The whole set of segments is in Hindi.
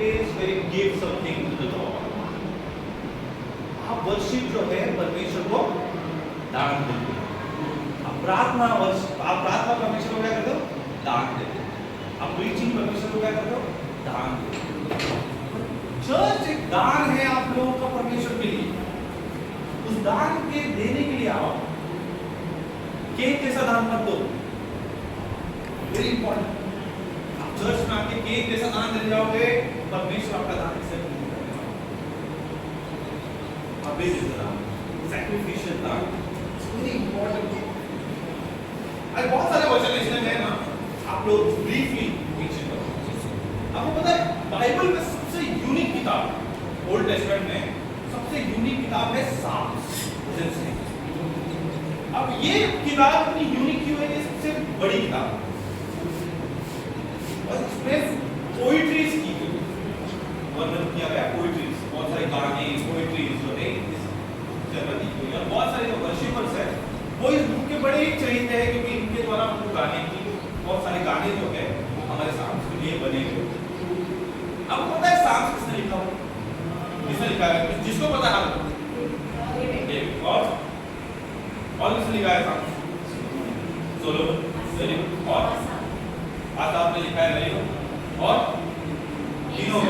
place where you give something to the Lord. आप वर्शिप जो है परमेश्वर को दान देते हो। आप प्रार्थना परमेश्वर को क्या करते हो? दान देते हो। आप प्रीचिंग परमेश्वर को क्या करते हो? दान देते हो। चर्च एक दान है आप लोगों का परमेश्वर के लिए। उस दान के देने के लिए आओ, केक जैसा दान मत दो। Very important. आप चर्च में आके केक जैसा दान दे जाओगे, परमेश्वर आपका दान एक्सेप्ट नहीं करेगा। आप दे दान, सैक्रिफिशियल दान, वेरी इंपॉर्टेंट। आज बहुत सारे वचन इसमें है ना, आप लोग ब्रीफली पीछे करो। आपको पता है बाइबल में सबसे यूनिक किताब ओल्ड टेस्टामेंट में सबसे यूनिक किताब है साम्स। अब ये किताब इतनी यूनिक क्यों है? ये सबसे बड़ी किताब और इसमें पोइट्रीज की गई, वर्णन किया गया पोइट्रीज, बहुत सारे गाने पोइट्रीज जो है इस जगह दी गई है। बहुत सारे जो वर्शिपर्स है वो इस बुक के बड़े ही चहेते हैं, क्योंकि इनके द्वारा हमको गाने की बहुत सारे गाने जो है वो हमारे साम्स के लिए बने हुए। आपको पता है साम्स किसने लिखा हो? किसने लिखा है? जिसको पता है और किसने लिखा है साम्स? सोलोमन। Very good. और आसाफ ने लिखा है। Very good. और तीनों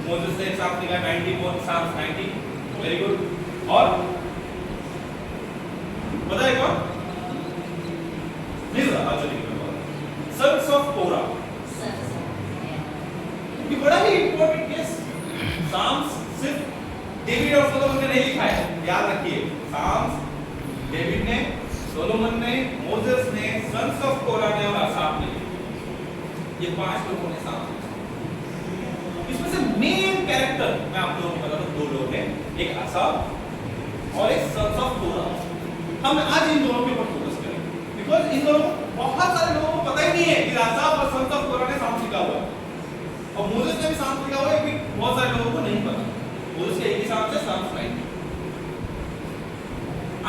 मोसेस ने साम्स लिखा है 90 साम्स 90। Very good. और पता है कौन? नहीं पता। अच्छा ठीक है। सन्स ऑफ कोरा, ये बड़ा ही इंपॉर्टेंट केस। साम्स सिर्फ डेविड और सोलोमन ने नहीं लिखा है, याद रखिए। साम्स डेविड ने, सोलोमन ने, मोसेस ने, सन्स ऑफ कोरा ने और आसाफ ने, ये 5 लोगों ने साम्स लिखा। इसमें से मेन कैरेक्टर मैं आप लोगों को बता दूं, 2 लोग हैं, एक आसाफ और एक सन्स ऑफ कोरा। हम आज इन दोनों के ऊपर फोकस करेंगे, बिकॉज़ इन दोनों बहुत सारे लोगों को पता ही नहीं है कि आसाफ और सन्स ऑफ कोरा ने साम्स लिखा हुआ है। और मोसेस ने भी साम्स लिखा हुआ है, कि बहुत सारे लोगों को नहीं पता। मोसेस के एक ही साम्स है, साम्स 90।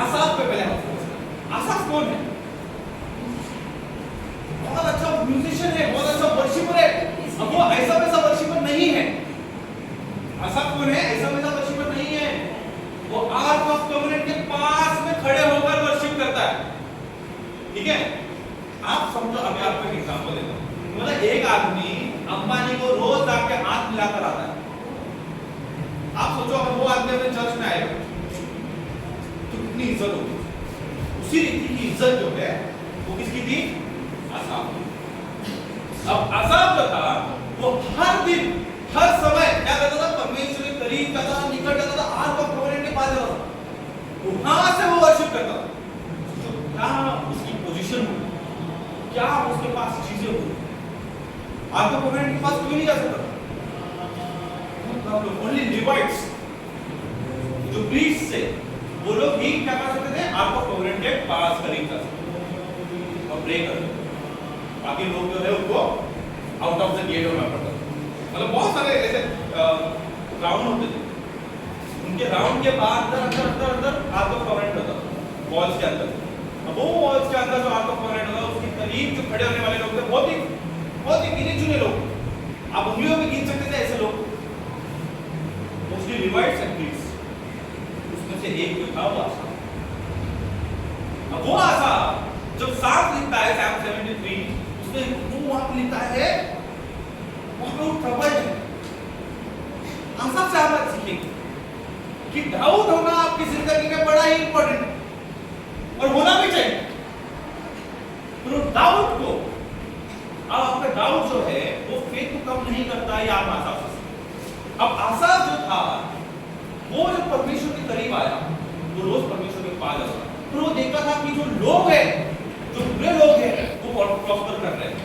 आसाफ पे पहले हम फोकस करें। आसाफ कौन है? बहुत अच्छा म्यूजिशियन है, बहुत अच्छा वर्शिपर है। अब वो ऐसा वैसा वर्शिपर नहीं है। आसाफ कौन है? ऐसा वैसा वर्शिपर नहीं है। वो आर्क ऑफ कवेनेंट के पास में खड़े होकर वर्शिप करता है। ठीक है? आप समझो, अभी आपको एक एग्जांपल देता हूं। मतलब एक आदमी अंबानी को रोज जाके हाथ मिलाकर आता है। आप सोचो अगर वो आदमी अपने चर्च में आएगा तो कितनी इज्जत होगी। उसी रीति की इज्जत जो है वो किसकी थी? आसाफ की। अब आसाफ जो था वो हर दिन हर समय क्या करता था? परमेश्वर के करीब जाता था, निकट जाता था, आर्क ऑफ कवेनेंट के पास जाता था, वहां से वो वर्शिप करता था। तो क्या उसकी पोजीशन होगी, क्या उसके पास चीजें होगी? आर्क ऑफ कवेनेंट के पास क्यों नहीं जा सकता? ओनली लिवाइट्स जो प्रीस्ट से वो लोग ही क्या कर सकते थे? आर्क ऑफ कवेनेंट के पास करीब जा सकते और प्रे कर सकते। बाकी लोग जो है उनको आउट ऑफ द गेट होना पड़ता। मतलब बहुत सारे ऐसे राउंड होते थे, उनके राउंड के बाद अंदर अंदर अंदर आर्क ऑफ कवेनेंट होता था वॉल्स के अंदर। अब वो वॉल्स के अंदर जो आर्क ऑफ कवेनेंट होता उसके करीब जो खड़े होने वाले लोग थे बहुत ही गिने चुने लोग। आप उंगलियों में गिन सकते थे ऐसे लोग, मोस्टली लिवाइट्स एंड प्रीस्ट्स। उसमें से एक जो था वो आसाफ। अब वो आसाफ जब साम्स लिखता है, साम 73, उसमें वो वहां पे लिखता है बहुत ट्रबल्ड है। हम सबसे आप सीखेंगे कि डाउट होना आपकी जिंदगी में बड़ा ही इंपॉर्टेंट और होना भी चाहिए। तो डाउट को, अब आपका डाउट जो है वो फेथ को कम नहीं करता है। आप आसाफ से, अब आसाफ जो था वो जब परमेश्वर के करीब आया, वो रोज परमेश्वर के पास जाता, तो वो देखा था कि जो लोग हैं, जो बुरे लोग हैं वो प्रॉस्पर कर रहे हैं,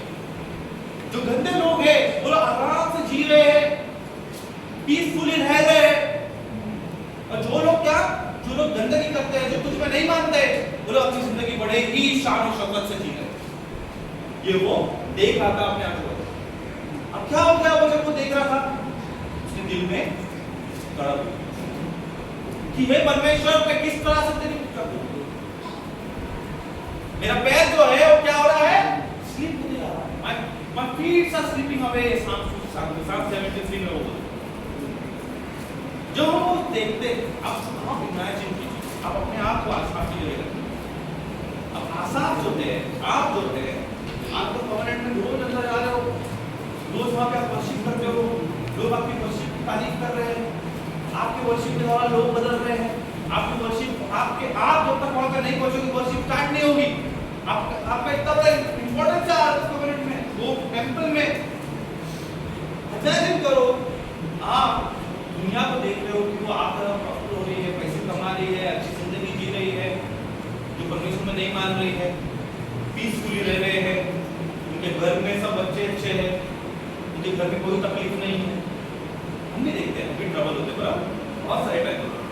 जो गंदे लोग हैं वो आराम से जी रहे हैं, पीसफुली रह रहे हैं, और जो लोग क्या, जो लोग गंदगी करते हैं, जो तुझ में नहीं मानते, वो लोग अपनी जिंदगी बड़े ही शान और शौकत से जी रहे हैं। ये वो देख रहा था अपने आप को। अब क्या हो गया? वो जब वो देख रहा था उसके दिल में तड़प कि हे परमेश्वर, मैं किस तरह से तेरी पूजा करूं? मेरा पैर जो है वो क्या हो रहा है? स्लिप होने लगा है। My feet are slipping away. साथ 73 में वो बोलते जो हम वो देखते आप इमेजिन कीजिए, आप अपने आप को आसाफ की जगह रखिए। अब आसाफ जो है, आप जो है, आपको कॉन्वेंट में रोज अंदर जा रहे हो, रोज वहाँ पे आप वर्शिप करते हो, लोग आपकी वर्शिप की तारीफ कर रहे हैं, आपके वर्शिप के दौरान लोग बदल रहे हैं, आपकी वर्शिप आपके आप जब तक वहाँ पे नहीं पहुँचोगे वर्शिप स्टार्ट नहीं होगी। आपका इतना बड़ा इंपॉर्टेंस है आज कॉन्वेंट में, वो टेंपल में। इमेजिन करो आप दुनिया को देख रहे हो कि वो आप तरफ प्रॉफिट हो रही है, पैसे कमा रही है, अच्छी जिंदगी जी रही है, जो परमेश्वर में नहीं मान रही है, पीसफुली रह रहे हैं, उनके घर में सब बच्चे अच्छे हैं, उनके घर में कोई तकलीफ नहीं है। हम भी देखते हैं फिर ट्रबल होते बराबर, बहुत सारे टाइम होते हैं।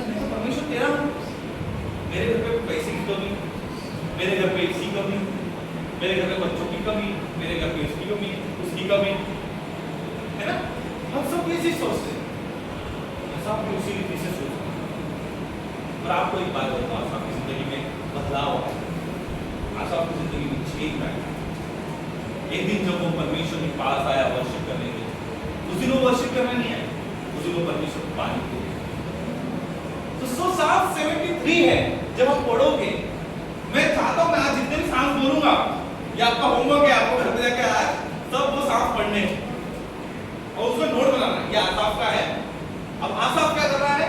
मैं तो परमेश्वर तेरा हूँ, मेरे घर पे पैसे की कमी, मेरे घर पे इसकी कमी, मेरे घर पे बच्चों की कमी, मेरे घर पे इसकी कमी, उसकी कमी, है ना? हम सब इसी सोचते हैं, सब भी उसी रीति से सोचते हैं। पर आपको एक बात बताऊं, आज आपकी जिंदगी में बदलाव आया, आज आपकी जिंदगी में चेंज आया। एक दिन जब वो परमेश्वर के पास आया वर्शिप करने के लिए, उस दिन वो वर्शिप करने नहीं आया, उस दिन वो परमेश्वर को पाने के लिए। तो सो साफ 73 है। जब आप पढ़ोगे, मैं चाहता हूं मैं आज जितने भी सांस बोलूंगा, ये आपका होमवर्क है, आपको घर पे जाके आज सब वो सांस पढ़ने हैं और उसमें नोट बनाना है। ये आसाफ का है। अब आसाफ क्या कर रहा है?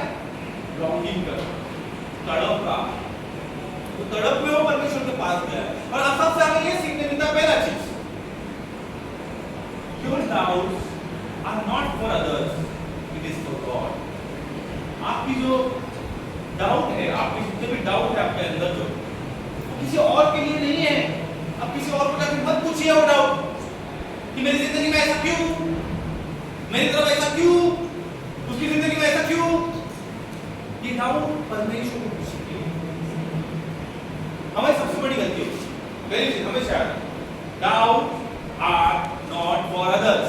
लॉन्गिंग कर रहा है, तड़प रहा है। तो तड़प में वो परमेश्वर के पास गया है। और आसाफ से हमें ये सीखने मिलता है, पहला चीज, your doubts are not for others, it is for God. आपकी जो डाउट है, आपकी जितने भी डाउट है आपके अंदर जो, वो किसी और के लिए नहीं है। अब किसी और को जाके मत पूछिए वो डाउट कि मेरी जिंदगी में ऐसा क्यों, मेरी तरफ ऐसा क्यों, उसकी जिंदगी में ऐसा क्यों। ये डाउट परमेश्वर को पूछिए। हमारी सबसे बड़ी गलती होती है, पहली चीज हमेशा doubt are not for others,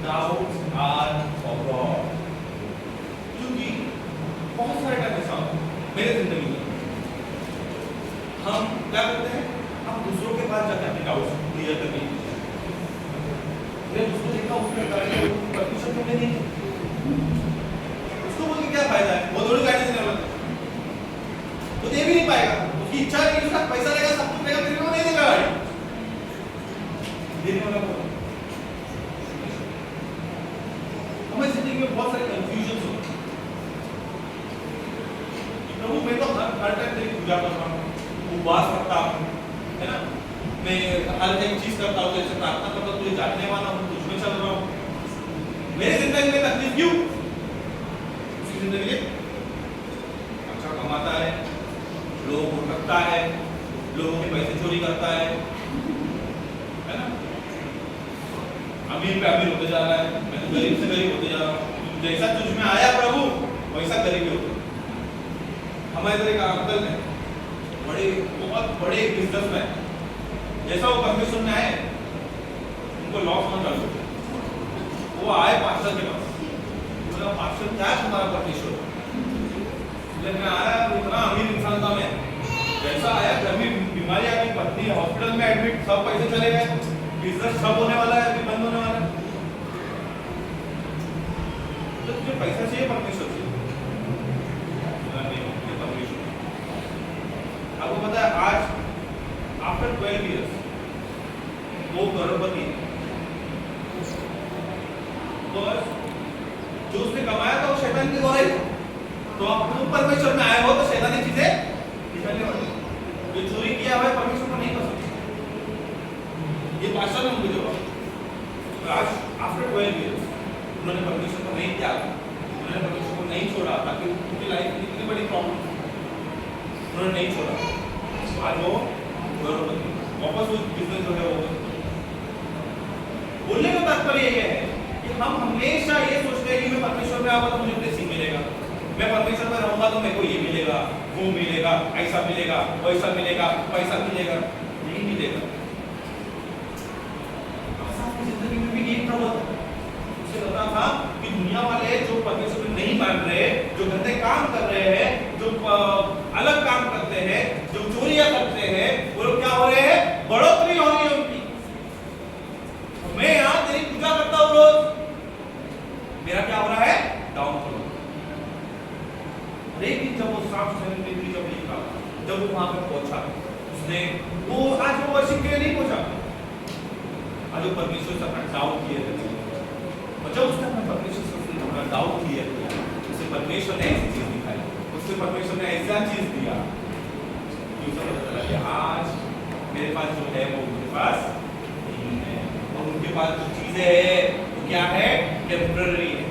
doubts are for God. क्योंकि बहुत सारे टाइम ऐसा होता है मेरे जिंदगी में, हम क्या करते हैं, हम दूसरों के पास जाकर अपने डाउट्स क्लियर करने की कोशिश करते हैं। उसको देखा, उसने परमिशन तो नहीं, उसको बोल के क्या फायदा है, वो थोड़ी गाड़ी देने वाला है, वो दे भी नहीं पाएगा, उसकी इच्छा नहीं, उसका पैसा लेगा, सब कुछ लेगा, फिर भी वो नहीं देगा गाड़ी देने वाला को। हमारी जिंदगी में बहुत सारे कंफ्यूजन होते हैं। प्रभु मैं तो हर टाइम तेरी पूजा करता हूँ, उपवास करता हूँ, है ना, मैं हर एक चीज करता हूँ, जैसे प्रार्थना करता हूँ, तुझे जानने वाला हूँ, तुझ में चल रहा हूँ, मेरी जिंदगी में तकलीफ क्यों? उसकी जिंदगी में अच्छा कमाता है, लोगों को ठगता है, लोगों के पैसे चोरी करता है ना, अमीर पे अमीर होते जा रहा है, मैं तो गरीब से गरीब होते जा रहा हूँ। जैसा तुझ में आया प्रभु वैसा गरीबी होती। हमारे इधर एक अंकल है, बहुत बड़े बिजनेसमैन, जैसा वो परमेश्वर में आए, उनको लॉस मत डालो। वो आए पास्टर के पास, बोला पास्टर क्या है तुम्हारा परमेश्वर? मैं आया, इतना अमीर इंसान था मैं, जैसा आया घर में बीमारी आ गई, पत्नी हॉस्पिटल में एडमिट, सब पैसे चले गए, बिजनेस ठप होने वाला है, अभी बंद होने वाला है। तो तुझे पैसा चाहिए, परमेश्वर चाहिए? आपको पता है आज आफ्टर 12 इयर्स वो करोड़पति है, बस जो उसने कमाया था वो शैतान के द्वारा ही था। तो आप तुम परमेश्वर में आए हो तो शैतानी चीजें निकलने वाली। जो चोरी किया हुआ है परमेश्वर को नहीं कर सकते। ये पास्टर ने उनको जवाब, आज आफ्टर 12 इयर्स उन्होंने परमेश्वर को नहीं त्यागा, उन्होंने परमेश्वर को नहीं छोड़ा, ताकि उनकी लाइफ में इतनी बड़ी प्रॉब्लम उन्होंने नहीं छोड़ा। आज वो वापस वो बिजनेस जो है वो बोलने का तात्पर्य ये है कि हम हमेशा ये सोचते हैं कि मैं परमेश्वर में आऊंगा तो मुझे ब्लेसिंग मिलेगा, मैं परमेश्वर में रहूंगा तो मेरे को ये मिलेगा, वो मिलेगा, ऐसा मिलेगा, वैसा मिलेगा, पैसा मिलेगा। नहीं मिलेगा। आपकी जिंदगी में भी एक था, उसे पता था कि दुनिया वाले जो परमेश्वर में नहीं मान रहे, जो गंदे काम कर रहे हैं, जो अलग काम करते हैं, जो चोरियां करते हैं, वो लोग क्या हो रहे हैं? बढ़ोतरी हो रही है उनकी। मैं यहाँ तेरी पूजा वो आज वो वर्शिप के लिए नहीं पहुंचा, आज वो परमेश्वर से अपना डाउट क्लियर करने, और जब उसने अपना परमेश्वर से अपना डाउट क्लियर किया, उसे परमेश्वर ने ऐसी चीज दिखाई, उससे परमेश्वर ने ऐसा चीज दिया कि उसे पता चला कि आज मेरे पास जो है वो उनके पास नहीं है, और उनके पास जो चीजें है वो क्या है, टेम्पररी है,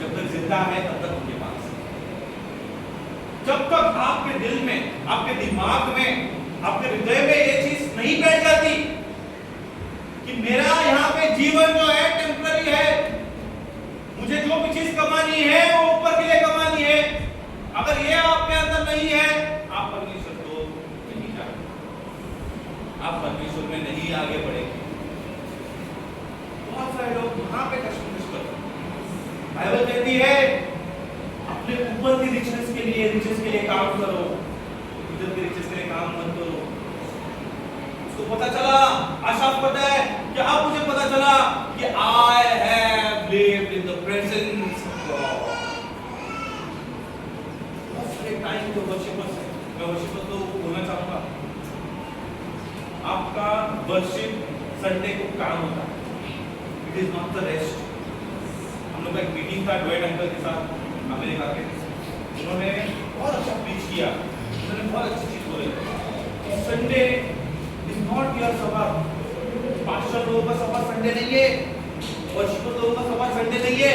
जब तक जिंदा है तब तक उनके पास। जब तक आपके दिल में, आपके दिमाग में, आपके हृदय में ये चीज नहीं बैठ जाती कि मेरा यहाँ पे जीवन जो है टेम्पररी है, मुझे जो भी चीज कमानी है वो ऊपर के लिए कमानी है, अगर ये आपके अंदर नहीं है, आप परमेश्वर को नहीं जानते, आप परमेश्वर में नहीं आगे बढ़ेंगे। बहुत सारे लोग वहां पे कश्मकश करते हैं। बाइबल कहती है अपने ऊपर की रिचेस के लिए काम करो, इधर के रिचेस के लिए काम मत करो। उसको पता चला, आशा को पता है कि अब मुझे पता चला कि I have lived in the presence of God। बहुत सारे टाइम जो वर्शिपर्स है, मैं वर्शिपर तो बोलना चाहूंगा, आपका वर्शिप संडे को काम होता है, it is not the rest. हम लोग का एक मीटिंग था डोएट अंकल के साथ अमेरिका के, उन्होंने बहुत अच्छा प्रीच किया, उन्होंने बहुत अच्छी चीज बोली, Sunday is not your Sabbath. Pastor लोगों का सब्बाथ संडे नहीं है, वर्शिपर लोगों का सब्बाथ संडे नहीं है,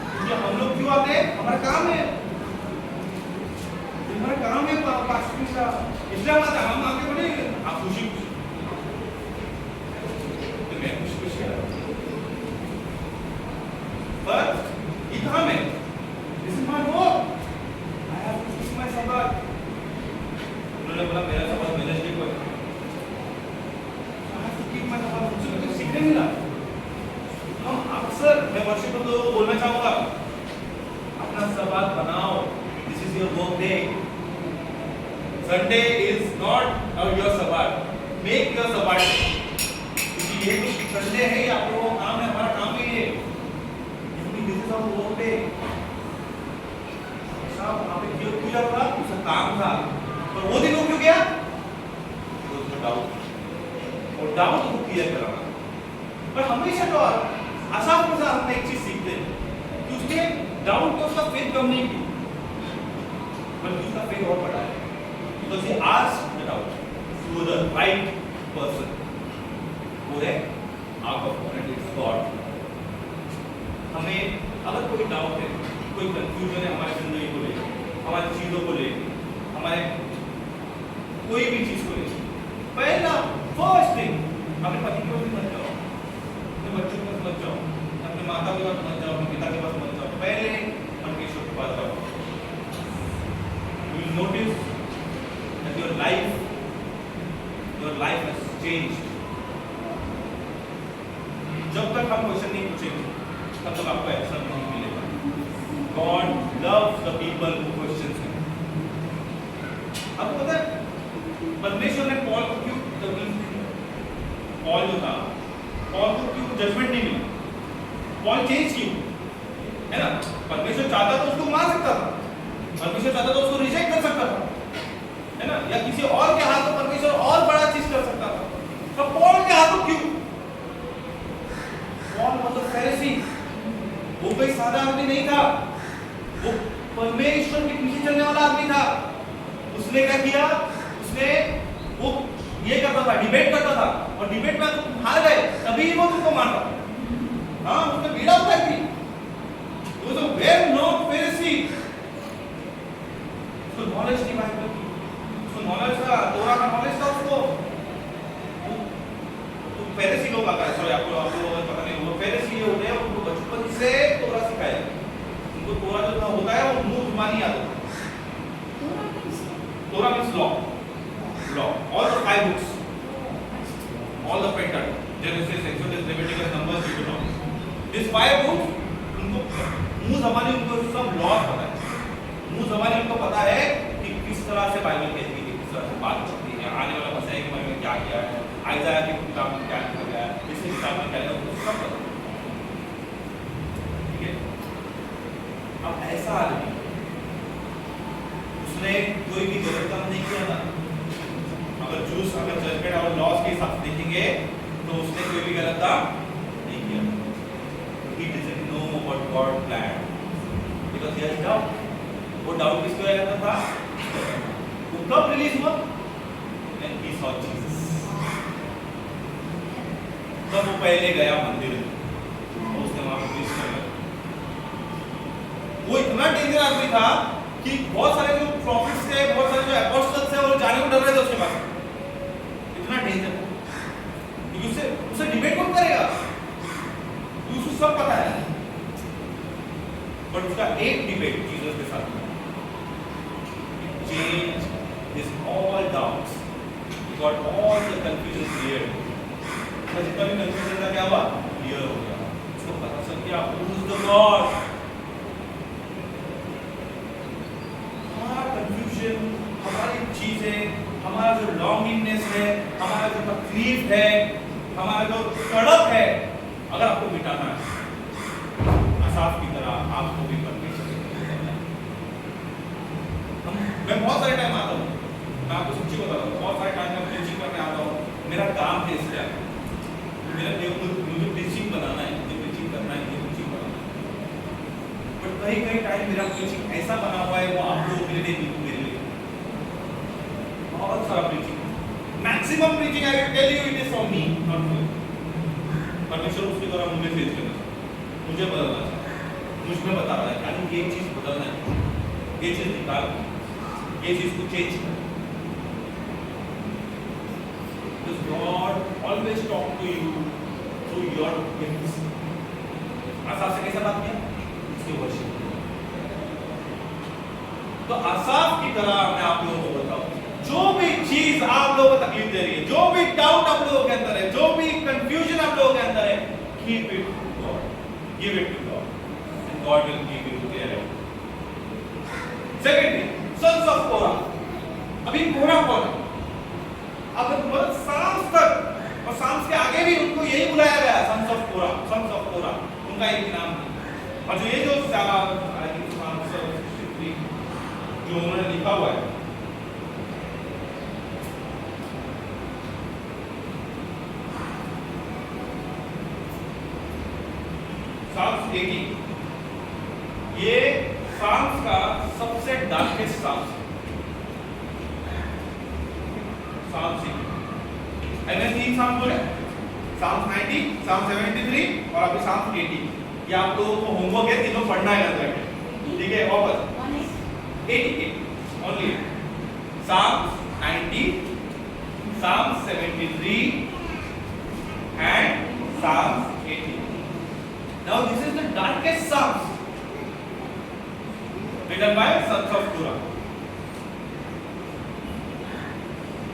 क्योंकि हम लोग क्यों आते हैं, हमारा काम है, हमारा काम है पास्टर का, इसलिए हम आके बोले आप खुशी खुशी, तो मैं खुशी खुशी आ रहा हूँ, पर इतना में this is my work, I have to keep my Sabbath। उन्होंने बोला मेरा सब्बाथ वेडनेसडे को है, I have to keep my Sabbath। मुझे कुछ सीखने मिला। हम अक्सर, मैं वर्शिपर को बोलना चाहूँगा, अपना सब्बाथ बनाओ, this is your work day। Sunday is not your Sabbath, make your Sabbath day। क्योंकि ये तो संडे है, आप लोगों का काम है, हमारा काम ही है, this is our work day। वहाँ पे क्यों पूजा हुआ, उसका काम था, पर वो दिन वो क्यों गया, उसका डाउट, और डाउट को क्लियर कराना। पर हमेशा तो आसाम के साथ हम एक चीज सीखते हैं कि उसके डाउट को उसका फेथ कम नहीं की, बल्कि उसका फेथ और बढ़ा है, because he asked the doubt to the right person, वो है आपका opponent, is God। हमें अगर कोई डाउट है, कोई कंफ्यूजन है हमारी जिंदगी को लेकर, हमारी चीजों को लेकर, हमारे कोई भी चीज को लेकर, पहला फर्स्ट थिंग अपने पति के पास मत जाओ, अपने बच्चों के पास मत जाओ, अपने माता के पास मत जाओ, अपने पिता के पास मत जाओ, पहले परमेश्वर के पास जाओ। You will notice that your life has changed। जब तक हम क्वेश्चन नहीं पूछेंगे तब तक आपको आंसर नहीं मिलेगा। God loves the people who questions him। आपको पता है परमेश्वर ने पॉल को क्यों तकलीफ दी? पॉल जो था, पॉल को क्यों जजमेंट नहीं मिला? पॉल चेंज क्यों? है ना, परमेश्वर चाहता तो उसको मार सकता था, परमेश्वर चाहता तो उसको रिजेक्ट कर सकता था, है ना, या किसी और के हाथों परमेश्वर और बड़ा चीज कर सकता था, तो पॉल के हाथों क्यों? पॉल वाज अ फैरिसी, वो कोई सादा आदमी नहीं था, वो परमेश्वर के पीछे चलने वाला आदमी था। उसने क्या किया, उसने वो ये करता था, डिबेट करता था, और डिबेट में तुम हार गए तभी वो तुमको मारता। हाँ, उसने बीड़ा उठाई थी, वो तो वेल नोन फैरिसी, उसको नॉलेज थी बाइबल की, उसको नॉलेज था, तोरा का नॉलेज था उसको। तो फैरिसी लोग आता है, सॉरी आपको पता नहीं, वो फैरिसी होते हैं, उनको बचपन से तोरा सिखाया, उनको तोरा जो होता है वो मुंह जुबानी याद होता है। तोरा means law, all the 5 books, all the Pentateuch, Genesis, Exodus, Leviticus, Numbers, Deuteronomy, these 5 books उनको मुंह ज़बानी उनको सब लॉ पता है, मुंह ज़बानी उनको पता है कि किस तरह से बाइबल कहती है, किस तरह से बात करती है, आने वाला मसीह के बारे में क्या किया है, आइज़ाया की किताब में क्या लिखा गया है, इस किताब में क्या है, उनको सब पता है। ठीक है, अब ऐसा आदमी उसने कोई भी गलत काम नहीं किया था। अगर जजमेंट और लॉस के हिसाब से देखेंगे तो उसने कोई भी गलत काम नहीं किया। He doesn't know what God planned because he has doubt. वो डाउट किसकी वजह से था? वो कब रिलीज हुआ? When he saw Jesus. तब वो पहले गया मंदिर में, उसने वहां पर प्रीच किया। वो इतना डेंजर आदमी था कि बहुत सारे जो प्रॉफिट्स थे, बहुत सारे जो अपोस्टल्स थे, वो जाने को डर रहे थे उसके पास। इतना डेंजर, क्योंकि उसे डिबेट कौन करेगा? उसको सब पता है, बट उसका एक डिबेट जीसस के साथ change his all doubts, he got all the confusion clear. जितना भी कंफ्यूजन था क्या हुआ? क्लियर हो गया। उसको पता चल गया हु इज द गॉड। हमारा कंफ्यूजन, हमारी चीजें, हमारा जो लॉन्गिंगनेस है, हमारा जो तकलीफ है, हमारा जो तड़प है, अगर आपको मिटाना है आसाफ की तरह आपको भी परमेश्वर से करना है। मैं बहुत सारे टाइम आता हूँ, मैं आपको सच्ची बताता हूँ, बहुत सारे टाइम मैं प्रीचिंग करने आता हूँ, मेरा काम है इसलिए मुझे प्रीचिंग बनाना है, मुझे प्रीचिंग करना है, मुझे प्रीचिंग बनाना है। बट कहीं टाइम मेरा प्रीचिंग ऐसा बना हुआ है, वो आप लोगों के लिए नहीं, मेरे लिए बहुत सारा preaching, maximum preaching I will tell you it is from me, not from परमेश्वर। उसके द्वारा मुझे फेस करना, मुझे बदलना चाहिए, मुझ में बता रहा है यानी ये चीज बदलना है, ये चीज निकाल, ये चीज को चेंज कर। Because God always talk to you through your gifts. आसाफ से कैसा बात किया? इसके वर्शिप। तो आसाफ की तरह मैं आप लोगों को बताऊं, जो भी चीज आप लोगों को तकलीफ दे रही है, जो भी डाउट आप लोगों के अंदर है, जो भी कंफ्यूजन आप लोगों के अंदर है, keep it to God, give it to God, and God will give you clarity. Secondly, sons of Korah. अभी कोरा कौन है? अब मतलब साम्स तक और साम्स के आगे भी उनको यही बुलाया गया, sons of Korah, sons of Korah, उनका एक नाम है। और जो ये जो जो उन्होंने लिखा हुआ है, साम्स 80, ये साम्स का सबसे डार्केस्ट साम्स है। साम्स मैंने 3 साम्स बोले, साम्स 90, साम्स 73 और अभी साम्स 80। ये आप लोगों को होमवर्क है, तीनों पढ़ना है घर में, ठीक है? वापस 80 only, Psalms 90, Psalms 73 and Psalms 80. Now this is the darkest psalms written by sons of Korah.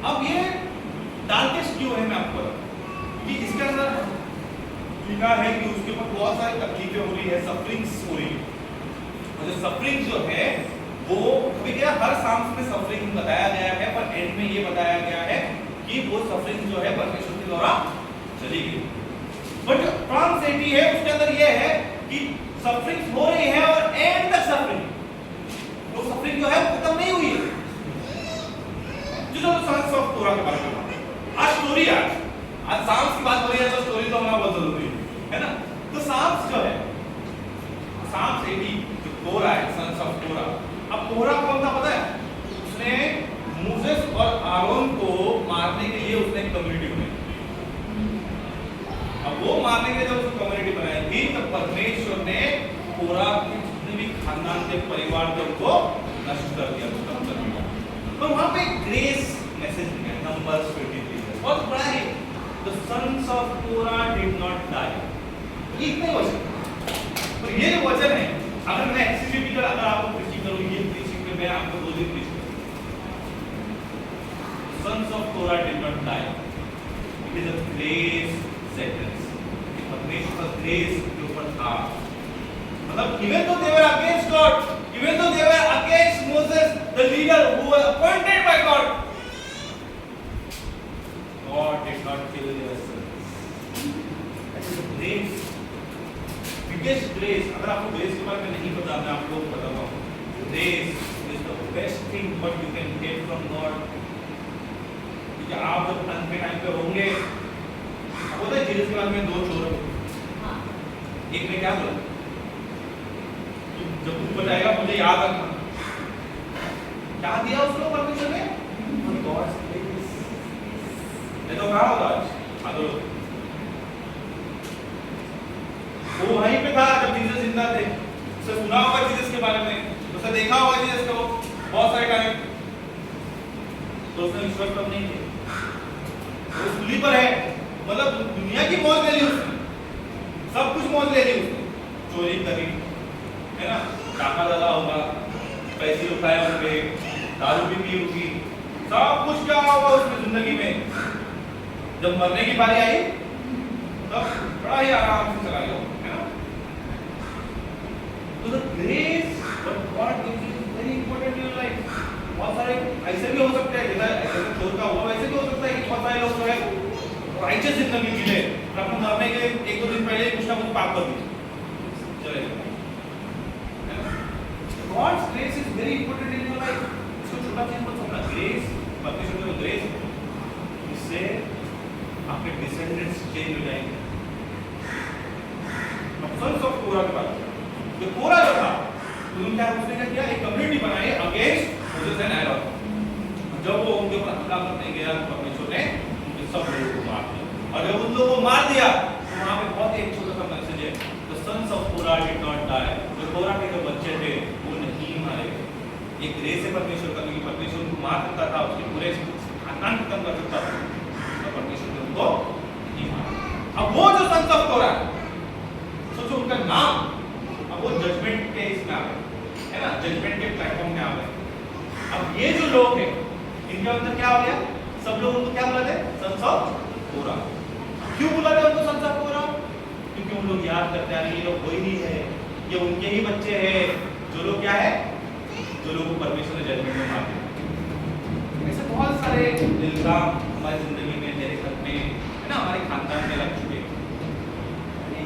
अब ये डार्केस्ट क्यों है मैं आपको बताऊं, कि इसके अंदर लिखा है कि उसके ऊपर बहुत सारी तकलीफें हो रही है, सफरिंग्स हो रही है। और जो सफरिंग जो है वो अभी क्या हर साम्स में सफरिंग बताया गया है, पर एंड में ये बताया गया है कि वो सफरिंग जो है परमेश्वर के द्वारा चली गई। बट जो साम्स 80 है उसके अंदर ये है कि सफरिंग्स हो रही है और एंड तक सफरिंग, वो सफरिंग जो है खत्म नहीं हुई है। जो सन्स ऑफ कोरा के बारे में आज स्टोरी, आज साम्स की बात हो रही है तो स्टोरी तो होना बहुत जरूरी है ना? तो साम्स जो है, साम्स 80 जो कोरा है, सन्स ऑफ कोरा। अब कोरा कौन था पता है? उसने मूसेस और आरोन को मारने के लिए उसने एक कम्युनिटी बनाई। अब वो मारने के लिए जब उसने कम्युनिटी बनाई थी तो परमेश्वर ने कोरा के जितने भी खानदान के परिवार थे उनको नष्ट कर दिया, खत्म कर दिया। तो वहां पे ग्रेस मैसेज लिखा है, नंबर्स 23, बहुत बड़ा है। The sons of Korah did not die. ये इतने वचन, पर ये जो वचन है, अगर मैं एक्सिक्यूटिव अगर आपको प्रीचिंग करूं, ये प्रीचिंग में मैं आपको 2 दिन प्रीच करूं। Sons of Korah did not die. It is a grace sentence. परमेश्वर का ग्रेस के ऊपर था। मतलब even though they were against God, even though they were against Moses, the leader who was appointed by God, God did not kill their sons. That is a grace, biggest grace. अगर आपको grace के बारे में नहीं पता, मैं आपको बताता हूँ। Grace is the best thing what you can get from God. क्योंकि आप जब अंत के टाइम पे होंगे, होता है जीसस के बाद में दो चोर हो, एक ने क्या बोला, जब तू बताएगा मुझे याद रखना, क्या दिया उसको परमेश्वर ने, गॉड स्पेस। ये तो कहा होगा आज अगर वो वहीं पे था जब जीसस जिंदा थे, उसे सुना होगा जीसस के बारे में, उसे देखा होगा जीसस को बहुत सारे टाइम, तो उसने विश्वास कब नहीं किया। वो सूली पर है, मतलब दुनिया की मौज ले ली उसने, सब कुछ मौज ले ली उसने, चोरी करी है ना, डाका डाला होगा, पैसे उठाए होंगे, दारू भी पी होगी, सब कुछ क्या होगा उसमें जिंदगी में। जब मरने की बारी आई तब बड़ा ही आराम से चला गया, है ना। तो the grace what God gives you is very important in your life. बहुत सारे ऐसे भी हो सकते हैं, जैसे चोर का हुआ वैसे भी हो सकता है कि बहुत सारे लोग जो है राइचियस जिंदगी जी ले, अपने मरने के एक दो दिन पहले कुछ ना कुछ पाप कर दिए चले गए। God's grace is very important in your life. इसको छोटा चीज मत समझना, ग्रेस परमेश्वर की ग्रेस, इससे आपके डिसेंडेंट्स चेंज हो जाएंगे। सन्स ऑफ कोरा की बात, जो कोरा जो था उन्होंने क्या उसने क्या किया, एक कम्युनिटी बनाई अगेंस्ट मोसेस एंड एरोन। जब वो उनके ऊपर हमला करने गया तो परमेश्वर ने उनके सब लोगों को मार दिया, और जब उन लोगों को मार दिया तो वहां पे बहुत एक छोटा सा मैसेज है, the sons of Korah did not die. जो कोरा के जो बच्चे थे वो नहीं मारे गए। एक ग्रेस है परमेश्वर का, क्योंकि परमेश्वर उनको मार सकता था, उसके पूरे खानदान खत्म कर सकता था, तो परमेश्वर ने उनको नहीं मारा। अब वो जो सन्स ऑफ कोरा, सोचो उनका नाम, अब वो जजमेंट के इसमें आ गए, है ना, जजमेंट के प्लेटफॉर्म में आ गए। अब ये जो लोग हैं इनके अंदर क्या हो गया, सब लोग उनको क्या बुलाते हैं, सन्स ऑफ कोरा। क्यों बुलाते हैं उनको सन्स ऑफ कोरा? क्योंकि उन लोग याद करते हैं ये लोग कोई नहीं है, ये उनके ही बच्चे हैं जो लोग क्या है, जो लोग परमेश्वर ने जजमेंट में मार दिया। ऐसे बहुत सारे इल्जाम हमारी जिंदगी में, मेरे घर में, है ना, हमारे खानदान में लग चुके हैं।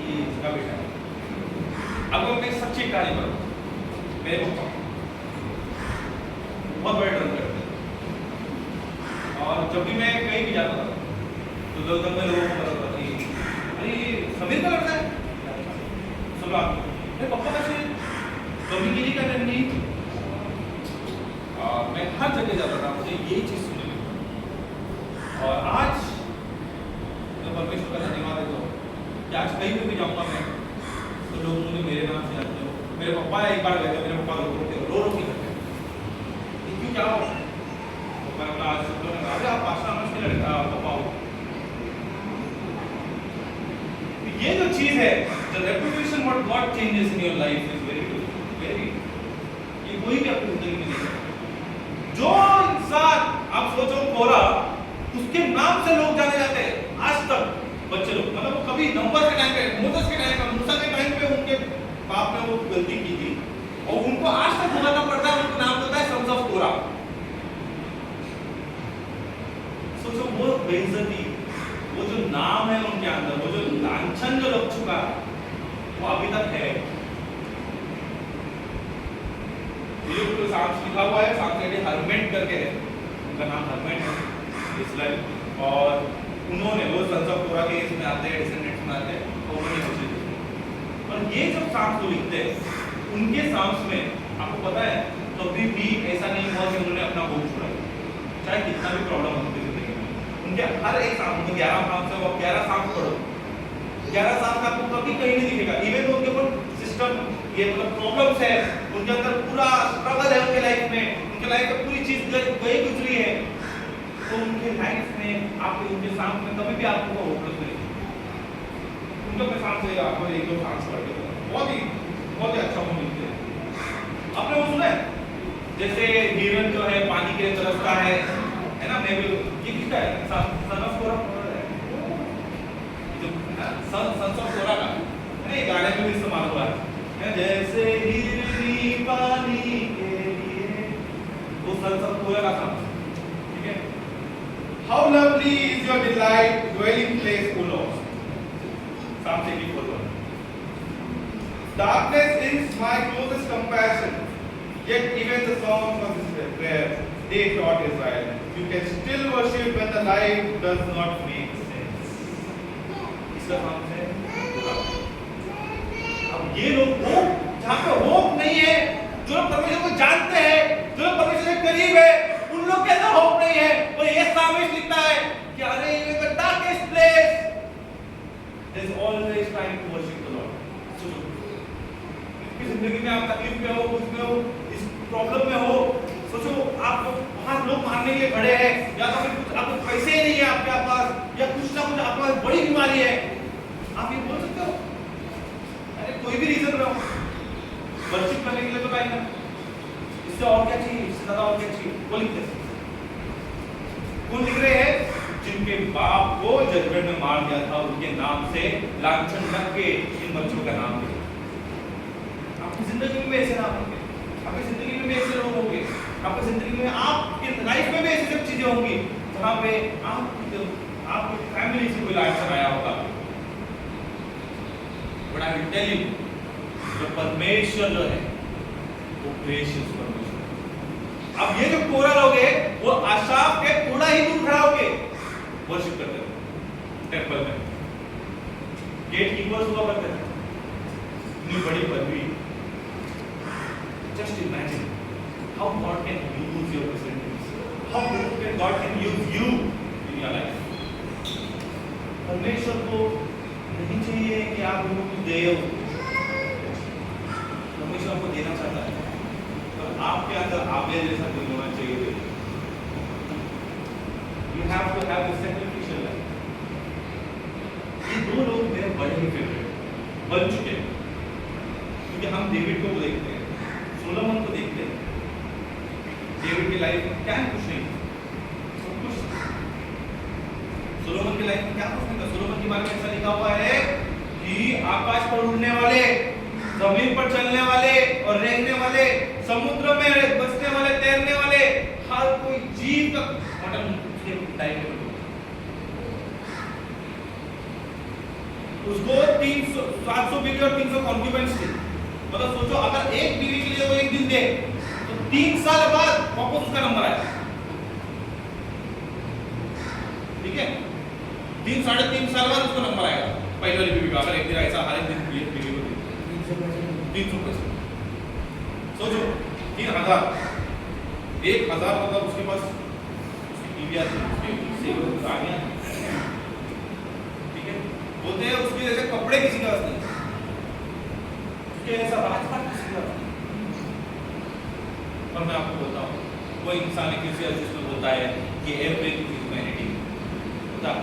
ये इसका बेटा है। अब मैं एक सच्ची कहानी बताऊं। मेरे पापा बहुत बड़े ड्रम करते थे, और जब भी मैं कहीं भी जाता था तो लोगों को पता था कि अरे ये समीर का लड़का है, सुनो आप मेरे पापा कैसे कभी नहीं करने नहीं। मैं हर जगह जाता था, मुझे यही चीज सुनने लगी। और आज मैं परमेश्वर का धन्यवाद देता हूँ कि आज कहीं पे भी जाऊँगा मैं तो लोग मुझे मेरे नाम से जानते हो। मेरे पापा एक बार गए थे, मेरे पापा रो के करते क्यों क्या हो, मैं अपना आज सब लोग अरे आप पास्टर अमर के लड़का पापा हो। ये जो चीज है, the reputation what God changes in your life is very very, ये कोई भी अपनी जिंदगी में नहीं है। जो इंसान आप सोचो कोरा, उसके नाम से लोग जाने जाते हैं आज तक, बच्चे लोग, मतलब कभी नंबर के टाइम पे, मोसेस के टाइम पे, मूसा के टाइम पे उनके बाप ने वो गलती की थी और उनको आज तक भुगतना पड़ता है, उनका नाम होता है सन्स ऑफ कोरा। सोचो वो बेइज्जती, वो जो नाम है उनके अंदर, वो जो लांछन जो लग चुका वो अभी तक है। ये जो सांस लिखा हुआ है, सांस के हरमेट करके है, उनका नाम हरमेट है इसराइल, और उन्होंने वो सन्स ऑफ कोरा के इसमें आते हैं, डिसेंडेंट्स में आते हैं, और उन्होंने कुछ लिखा। और ये जब सांस को लिखते हैं उनके सांस में आपको पता है कभी भी ऐसा नहीं हुआ कि उन्होंने अपना होश छोड़ा, चाहे कितना भी प्रॉब्लम होती जिंदगी में। उनके हर एक सांस में 11 सांस है, वो 11 सांस पढ़ो, 11 सांस आपको कभी कहीं नहीं दिखेगा। इवन उनके ऊपर सिस्टम ये मतलब प्रॉब्लम्स है, उनके अंदर पूरा स्ट्रगल है उनके लाइफ में, उनके लाइफ में पूरी चीज गई गुजरी है, तो उनके लाइफ में आपके उनके सांस में कभी भी आपको होपलेस नहीं, उनका अपने सांस लेगा, आपको एक दो सांस पढ़ के बहुत ही अच्छा वो मिलते हैं। आपने वो सुना है जैसे हिरन जो है पानी के तरसता है ना, मैं भी ये किसका है, son of Korah, sons of Korah का नहीं, गाने में भी इस्तेमाल हुआ है, जैसे हिरनी पानी के लिए, वो सन्स ऑफ कोरा का था, ठीक है। How lovely is your delight, dwelling place, O Lord. Psalm 84:1. Darkness is my closest compassion. Yet even the songs of Israel, prayer, they taught Israel, you can still worship when the life does not make sense. इसका काम है पूरा। अब ये लोग होप, जहाँ पे होप नहीं है, जो लोग परमेश्वर को जानते हैं, जो लोग परमेश्वर के करीब है, उन लोग के अंदर होप नहीं है। और ये सामिश लिखता है कि अरे in the darkest place, there is always time to worship the Lord. जिंदगी में आप तकलीफ में हो, कुछ में हो, इस प्रॉब्लम में हो, सोचो आप वहां लोग मारने के लिए खड़े हैं, या तो फिर कुछ आपको पैसे ही नहीं है आपके पास, या कुछ ना कुछ आपके पास बड़ी बीमारी है, आप ये बोल सकते हो? अरे कोई भी रीजन रहो, वर्शिप करने के लिए तो टाइम है, इससे और क्या चाहिए, इससे ज्यादा और क्या चाहिए? वो लिखते हैं। कौन लिख रहे हैं? जिनके बाप को जजमेंट में मार दिया था, उनके नाम से लांछन लग के इन बच्चों का नाम लिया। आपकी जिंदगी में ऐसे नाम होंगे, आपकी जिंदगी में ऐसे लोग होंगे, आपकी जिंदगी में आपकी लाइफ में भी ऐसी सब चीजें होंगी जहां पे आपकी फैमिली से कोई लांछन आया होगा। But I will tell you, जो परमेश्वर जो है वो ग्रेशियस परमेश्वर। अब ये जो कोरा लोग है वो आशाफ के थोड़ा ही दूर खड़ा होके वर्शिप करते थे टेंपल में, गेट कीपर्स हुआ करते थे, इतनी बड़ी पदवी। Just imagine how God can use your presence, how God can use you in your life. परमेश्वर को नहीं चाहिए कि आप लोगों को दे, परमेश्वर आपको देना चाहता है, पर आपके अंदर आगे जैसा कोई होना चाहिए। You have to have a sacrificial life. ये दो लोग मेरे बड़े ही फेवरेट बन चुके हैं, क्योंकि हम डेविड को देखते हैं, सोलोमन को देखते हैं। डेविड की लाइफ में क्या कुछ नहीं, सब कुछ। सोलोमन की लाइफ में क्या कुछ नहीं था। सोलोमन के बारे में ऐसा लिखा हुआ है कि आकाश पर उड़ने वाले, जमीन पर चलने वाले और रेंगने वाले, समुद्र में बसने वाले, तैरने वाले, हर कोई जीव का मतलब उसके टाइम में उसको 700 बीवी और 300 कॉन्क्यूबेंस थे। मतलब सोचो अगर एक बीवी के लिए वो एक दिन दे तो 3 साल बाद वापस उसका नंबर आएगा, ठीक है? 3 साढ़े 3 साल बाद उसको नंबर आएगा पहली वाली बीवी का, अगर एक दिन ऐसा हर एक दिन बीवी को 300 सोचो 3000 1000 मतलब उसके पास उसकी बीवी आती है, उसके गाड़ियां, ठीक है? बोलते हैं उसके जैसे कपड़े किसी के पास नहीं, ऐसा राजपाट किसी का। और मैं आपको बोलता हूँ वो इंसान किसी जिसमें बोलता है कि एवरीथिंग इज वैनिटी,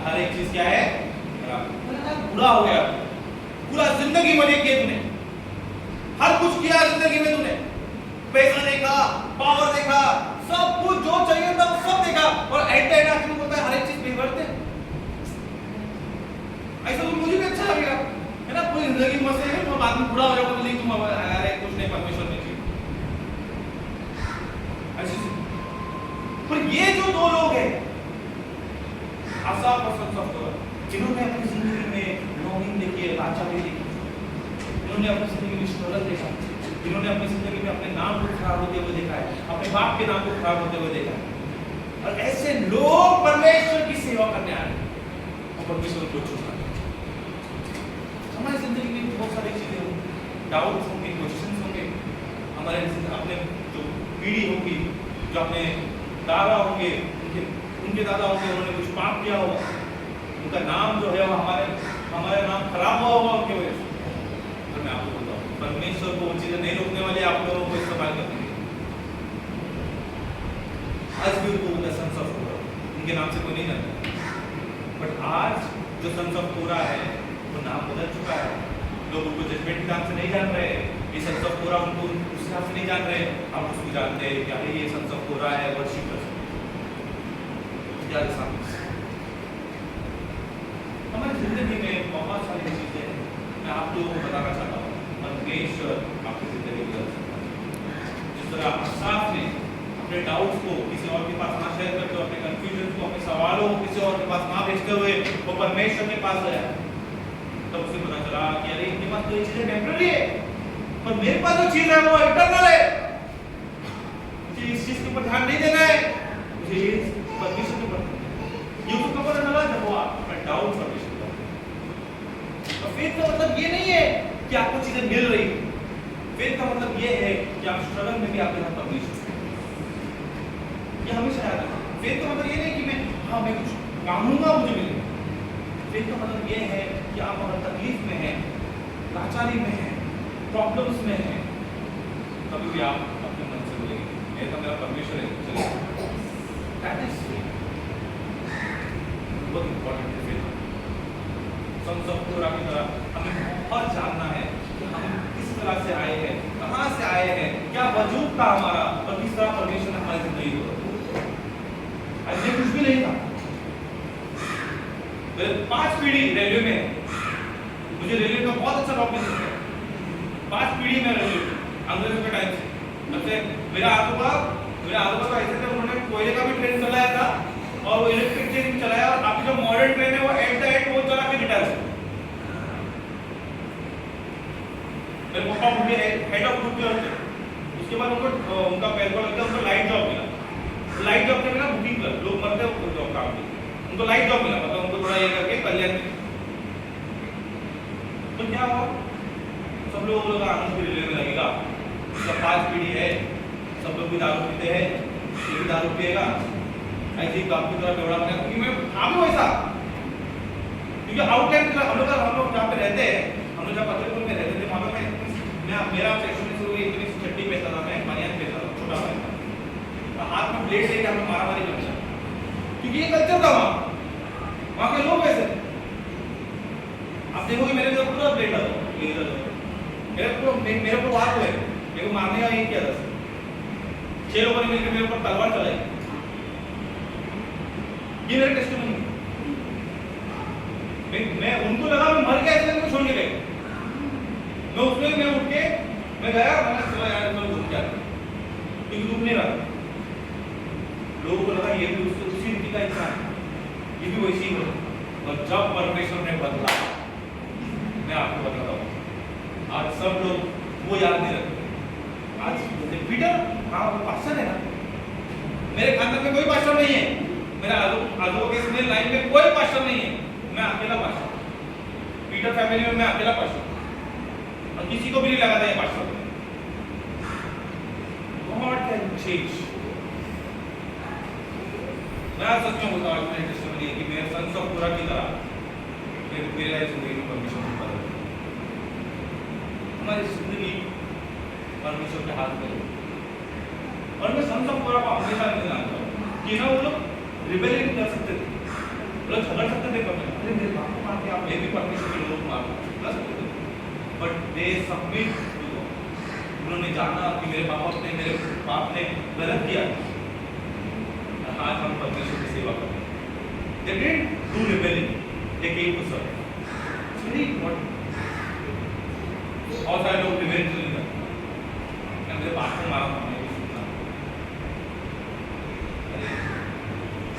हर एक चीज क्या है बुरा हो गया। पूरा जिंदगी मजे किए तूने, हर कुछ किया जिंदगी में तूने, पैसा देखा, पावर देखा, सब कुछ जो चाहिए था सब देखा, और एट द एंड आखिर बोलता है हर एक चीज बेवर्थ है। ऐसा तो मुझे भी अच्छा लगेगा, है ना? पूरी जिंदगी मस्त है, तो बाद में बुरा हो जाएगा तो नहीं, तुम अरे कुछ नहीं, परमेश्वर ने चाहिए ऐसी। पर ये जो दो लोग हैं आसाफ और सनसफ्तोर, जिन्होंने अपनी जिंदगी में लॉन्गिंग देखी है, लाचारी देखी, इन्होंने अपनी जिंदगी में स्ट्रगल देखा, इन्होंने अपनी जिंदगी में अपने नाम को खराब होते हुए देखा है, अपने बाप के नाम को खराब होते हुए देखा है, और ऐसे लोग परमेश्वर की सेवा करने आ रहे हैं और परमेश्वर को चुना। हमारी जिंदगी में बहुत सारी चीजें होंगी, डाउट्स होंगे, क्वेश्चंस होंगे, हमारे अपने जो पीढ़ी होगी, जो अपने दादा होंगे, उनके दादा होंगे, उन्होंने कुछ पाप किया होगा, उनका नाम जो है वो हमारे नाम खराब हुआ होगा उनकी वजह से। तो मैं आपको बोलता हूँ परमेश्वर को वो चीजें नहीं रोकने वाली, आप लोगों को इस्तेमाल करने के लिए। आज भी उनको सन्स ऑफ कोरा उनके नाम से कोई नहीं जानता, बट आज जो सन्स ऑफ कोरा है वो नाम बदल चुका है। लोग उनको जजमेंट के नाम से नहीं जान रहे, ये सन्स ऑफ कोरा उनको उस नाम से नहीं जान रहे, आप उसको जानते हैं कि अरे ये सन्स ऑफ कोरा है, वर्शिपर्स। हमारी जिंदगी में बहुत सारी चीजें हैं, मैं आप लोगों को बताना चाहता हूँ, परमेश्वर आपकी जिंदगी बदल सकता है। जिस तरह आसाफ ने अपने डाउट्स को किसी और के पास ना शेयर करते हुए, अपने कंफ्यूजन को, अपने सवालों को किसी और के पास ना भेजते हुए वो परमेश्वर के पास गया, तब उसे पता चला कि अरे इनके पास तो ये चीजें टेम्पररी है, पर मेरे पास जो चीज है वो इटर्नल है। चीज के ऊपर ध्यान नहीं देना है, मुझे ये परमिशन के ऊपर ये तो कवर ना जब वो आपका डाउट परमिशन का। तो फेथ का मतलब ये नहीं है कि आपको चीजें मिल रही, फेथ का मतलब ये है कि आप स्ट्रगल में भी आपके साथ परमिशन, ये हमेशा याद रखना। फेथ का मतलब ये नहीं कि मैं कुछ मांगूंगा मुझे मिलेगा। फेथ का मतलब ये है कि आप अगर तकलीफ में हैं, लाचारी में हैं, प्रॉब्लम्स में हैं, तभी भी आप अपने मन से बोलेंगे ये तो मेरा परमेश्वर है, चलिए। दैट इज फेथ, बहुत इंपॉर्टेंट है फेथ। सन्स ऑफ कोरा की तरह हमें बहुत जानना है कि हम किस तरह से आए हैं, कहां से आए हैं, क्या वजूद था हमारा, और किस तरह परमेश्वर ने हमारी जिंदगी को। आज कुछ भी नहीं था, मेरे 5 पीढ़ी रेलवे में है, मुझे रेलवे का बहुत अच्छा नॉलेज है। 5 पीढ़ी में रेलवे अंग्रेजों के टाइम से। मतलब मेरा आजोबा तो ऐसे थे, उन्होंने कोयले का भी ट्रेन चलाया था और वो इलेक्ट्रिक ट्रेन भी चलाया, और आपकी जो मॉडर्न ट्रेन है वो एट द एंड वो चला के रिटायर हुए। मेरे पापा उनके हेड ऑफ ग्रुप के होते, उसके बाद उनको उनका पैर को लगता उनको लाइट जॉब मिला। लाइट जॉब के बिना बुकिंग कर लोग मरते हैं, जॉब काम की उनको लाइट जॉब मिला, मतलब उनको थोड़ा ये करके कल्याण में। तो क्या हुआ, सब लोग आनंद की रेलवे में लगेगा, उसका 5 पीढ़ी है, सब लोग भी दारू पीते हैं, ये भी दारू पिएगा, ऐसे ही बाप की तरह बेवड़ा बना। क्योंकि मैं था भी वैसा, क्योंकि आउटलाइन हम लोग जहाँ पे रहते हैं, हम लोग जहाँ पत्थरपुर में रहते थे वहाँ पे मेरा सेक्शन में शुरू इतनी चट्टी पहनता था, मैं बनियान पहनता था, छोटा पहनता, हाथ में ब्लेड लेके हम लोग मारामारी करते हैं, क्योंकि ये कल्चर था वहाँ के लोग वैसे। आप देखोगे मेरे को पूरा ब्लेड डालो, मेरे को बात हुए, मेरे को मारने का ये किया था, 6 लोगों ने मिलकर मेरे ऊपर तलवार चलाई। ये मेरे टेस्टिमनी है। मैं उनको लगा मैं मर गया, इसलिए छोड़ के गए। मैं उठ के मैं गया, मैंने चला यार मैं घूम के आता, क्योंकि दुख नहीं रहा। लोगों को लगा ये भी उसी रीति का इंसान है, ये भी वैसी ही हो। और जब परमेश्वर ने बदला, मैं आपको बताता हूँ, आज सब लोग वो याद नहीं रखते। आज पीटर, हाँ वो पास्टर है ना, मेरे खानदान में कोई पास्टर नहीं है, मेरा आजू के इसमें लाइन में कोई पास्टर नहीं है, मैं अकेला पास्टर। पीटर फैमिली में मैं अकेला पास्टर, और किसी को भी नहीं लगा था ये पास्टर। God can change। मैं सच में बोलता हूँ मेरे टेस्टिमनी है कि मेरे सन्स ऑफ कोरा की तरह मेरे जिंदगी में परमेश्वर ने बदला। हमारी जिंदगी परमेश्वर के हाथ में है। और मैं सन्स ऑफ कोरा को हमेशा नहीं जानता हूँ कि ना वो लोग रिबेलियन कर सकते थे, वो लोग झगड़ सकते थे, अरे मेरे बाप को मार के आप भी परमेश्वर के लोग मार सकते थे, बट दे सबमिट। उन्होंने जाना कि मेरे बाप ने गलत किया, आज हम परमेश्वर की सेवा करते हैं। They didn't do rebellion, they came to serve। It's very important। बहुत सारे लोग रिबेलियन नहीं करते, मेरे बाप को मारा था,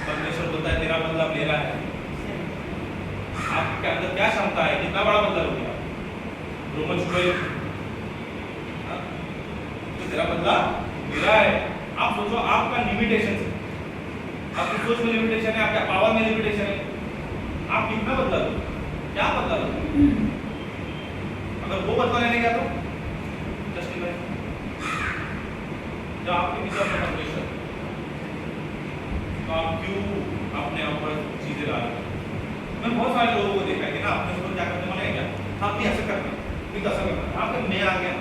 परमेश्वर बोलता है तेरा बदला मेरा है। आपके अंदर क्या क्षमता है, कितना बड़ा बदला हो गया, रोमन 12, तो तेरा बदला मेरा है। आप सोचो, आपका लिमिटेशन है, आपकी सोच में लिमिटेशन है, आपके पावर में लिमिटेशन है, आप कितना बदला लो, क्या बदला लो। अगर वो बदला लेने गया तो जस्टिफाई, जब आपके पीछे अपना परमेश्वर, तो आप क्यों अपने ऊपर चीजें ला रहे हैं। मैं बहुत सारे लोगों को देखा है कि ना अपने ऊपर क्या करने वाले हैं, क्या आप भी ऐसे करना, भी कैसा करना, आपके मैं आ गया,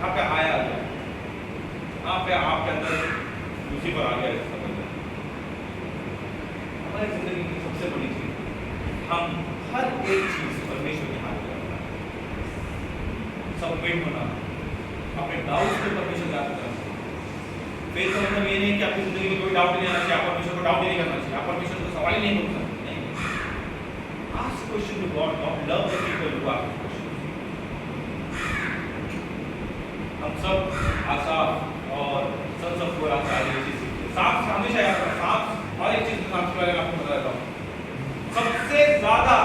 आपका आया आ गया, आपके अंदर उसी पर आ गया। हमारी जिंदगी की सबसे बड़ी चीज, हम हर एक चीज परमेश्वर के हाथ में रखना, सबमिट होना, अपने डाउट्स को परमेश्वर के हाथ में रखना। फिर तो मतलब ये नहीं कि आपकी जिंदगी में कोई डाउट नहीं आना चाहिए, आप परमेश्वर को डाउट नहीं करना चाहिए, आप परमेश्वर को सवाल ही नहीं पूछ सकते। नहीं, ask question to God, God love the people who ask question. हम सब आसाफ और सन्स ऑफ कोरा से ये चीज सीखते हैं। साफ हमेशा याद रखना, साफ और एक चीज साफ के बारे में आपको बता देता हूँ, सबसे ज्यादा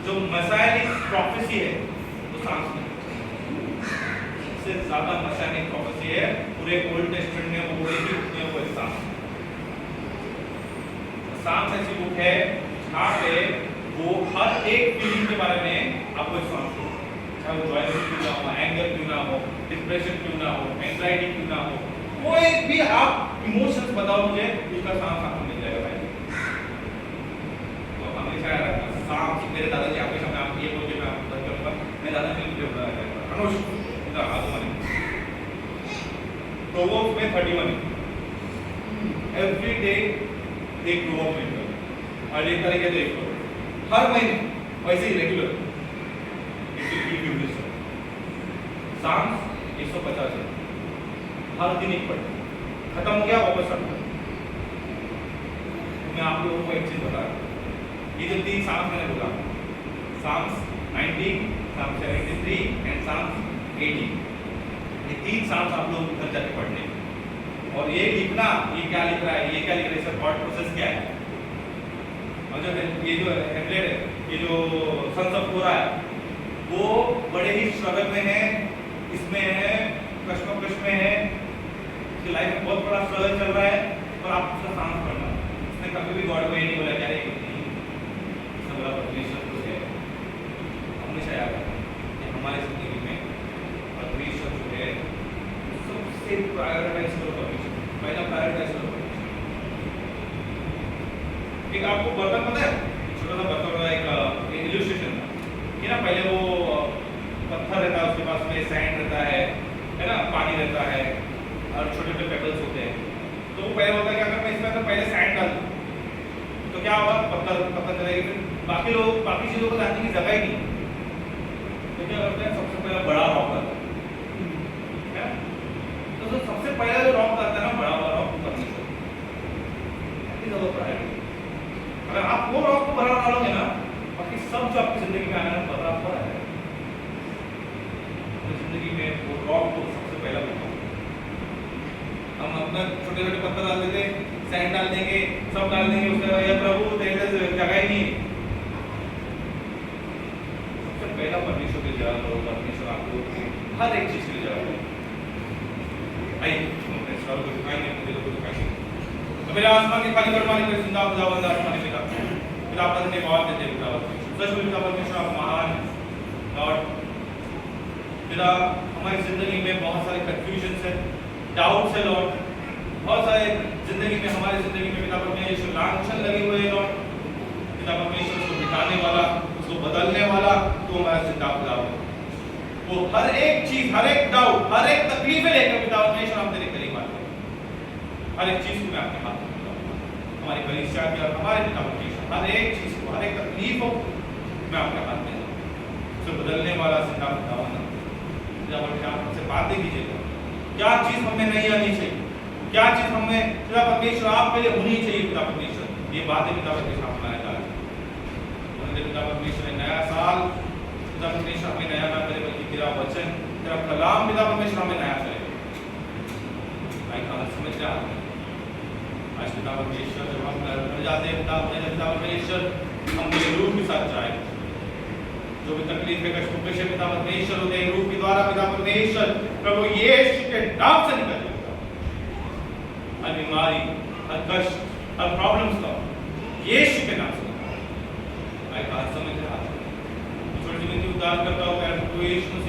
जो मसाइलिक प्रोफेसी है वो सांस में, सबसे ज्यादा मसाइलिक प्रोफेसी है पूरे ओल्ड सांस ऐसी बुक है जहाँ पे वो हर एक फीलिंग के बारे में आपको सांस हो, चाहे वो जॉयलेस क्यों ना हो, एंगर क्यों ना हो, डिप्रेशन क्यों ना हो, एंजाइटी क्यों ना हो, कोई भी आप इमोशंस बताओ मुझे, उसका सांस आपको मिल जाएगा भाई। तो हमेशा सांस, मेरे दादाजी आपके सामने आप ये बोल के मैं आपको बता करूँगा, मेरे दादाजी मुझे बताया था अनुष इधर हाथ माने प्रोवर्ब्स में 31 एवरी डे एक प्रोवर्ब रीड करो और एक तरीके से करो हर महीने, वैसे ही regular it will give you result. सांस 150 है, हर दिन एक पढ़, खत्म हो गया वापस रखो। मैं आप लोगों को एक चीज बता रहा हूँ, ये जो 3 सांस मैंने बोला, सांस 90, सांस 73 एंड सांस 80, ये 3 सांस आप लोग घर जाके पढ़ने और ये लिखना, ये क्या लिख रहा है, ये क्या लिख रहा है, इसका थॉट प्रोसेस क्या है। और जो ये जो हेमलेट है, ये जो सन्स ऑफ कोरा है, वो बड़े ही स्ट्रगल में है, इसमें है, कश्मकश में है, उसकी लाइफ में बहुत बड़ा स्ट्रगल चल रहा है और आप उसका सांस पढ़ना। उसने कभी भी गॉड को ये नहीं बोला क्या ये सब बड़ा परमेश्वर को है। हमेशा याद रखना कि हमारे जिंदगी में परमेश्वर जो है सबसे प्रायोरिटाइज करो, परमेश्वर पहला प्रायोरिटाइज करो। एक आपको बर्तन पता है, छोटा सा बर्तन होता है, एक इलस्ट्रेशन कि ना, पहले वो पत्थर रहता है, उसके पास में सैंड रहता है ना, पानी रहता है और छोटे छोटे पेबल्स होते हैं। तो वो पहले होता है क्या, अगर मैं इसमें तो पहले सैंड डाल दूं तो क्या होगा, पत्थर चलेगी, फिर बाकी लोग बाकी चीजों को जानने की जगह ही नहीं, तो क्या करते हैं, सबसे पहले बड़ा रॉक डालते हैं। तो सबसे पहले जो रॉक डालता है ना, बड़ा वाला रॉक परमेश्वर, अगर आप वो रॉक को बड़ा डालोगे ना, बाकी सब जो आपकी जिंदगी में आना पता आपको है। तो जिंदगी में वो रॉक को सबसे पहला बताओ। हम अपना छोटे छोटे पत्थर डाल देंगे, सैंड डाल देंगे, सब डाल देंगे, उसके ये प्रभु तेरे जगह ही नहीं। सबसे पहला परमेश्वर की जगह करो, परमेश्वर आपको हर एक चीज की जगह दे। आइए मेरे आसमान की खाली बरमानी में जिंदा खुदावंद आसमानी पिता, पिता आपका धन्यवाद देते हैं खुदावंद, सच में पिता परमेश्वर आप महान लॉर्ड। पिता हमारी जिंदगी में बहुत सारे कंफ्यूजन है, डाउट्स है लॉर्ड, बहुत सारे जिंदगी में, हमारी जिंदगी में पिता परमेश्वर लांछन लगे हुए हैं लॉर्ड। पिता परमेश्वर उसको मिटाने वाला, उसको बदलने वाला तो हमारा जिंदा खुदावंद, वो हर एक चीज, हर एक डाउट, हर एक तकलीफें लेकर पिता परमेश्वर हम तेरे करीब आते हैं। हर एक चीज को मैं आपके हाथ में देता हूं, हमारी परीक्षा की और हमारे पिता परमेश्वर हर एक चीज को, हर एक तकलीफ को मैं आपके हाथ में देता हूं। उसे बदलने वाला जिंदा खुदावंद, पिता परमेश्वर आप हमसे बातें कीजिएगा, क्या चीज हमें नहीं आनी चाहिए, क्या चीज हमें पिता परमेश्वर आपके लिए होनी चाहिए। पिता परमेश्वर ये बातें पिता परमेश्वर आप हमारे साथ, पिता परमेश्वर नया साल, पिता परमेश्वर हमें नया ना करे, बल्कि तेरा वचन, तेरा कलाम पिता परमेश्वर हमें नया करे। समझ रहा है आज पिता परमेश्वर जब हम घर जाते हैं, पिता परमेश्वर हम तेरे रूह के साथ जाए, जो भी तकलीफ है, कष्ट है, पिता परमेश्वर तेरे रूह के द्वारा पिता परमेश्वर प्रभु यीशु के नाम से निकल जाए। हर बीमारी, हर कष्ट, हर प्रॉब्लम्स का यीशु के नाम से निकल। आई बात समझ रहा है, छोटी सी उद्धार करता हूं प्रभु यीशु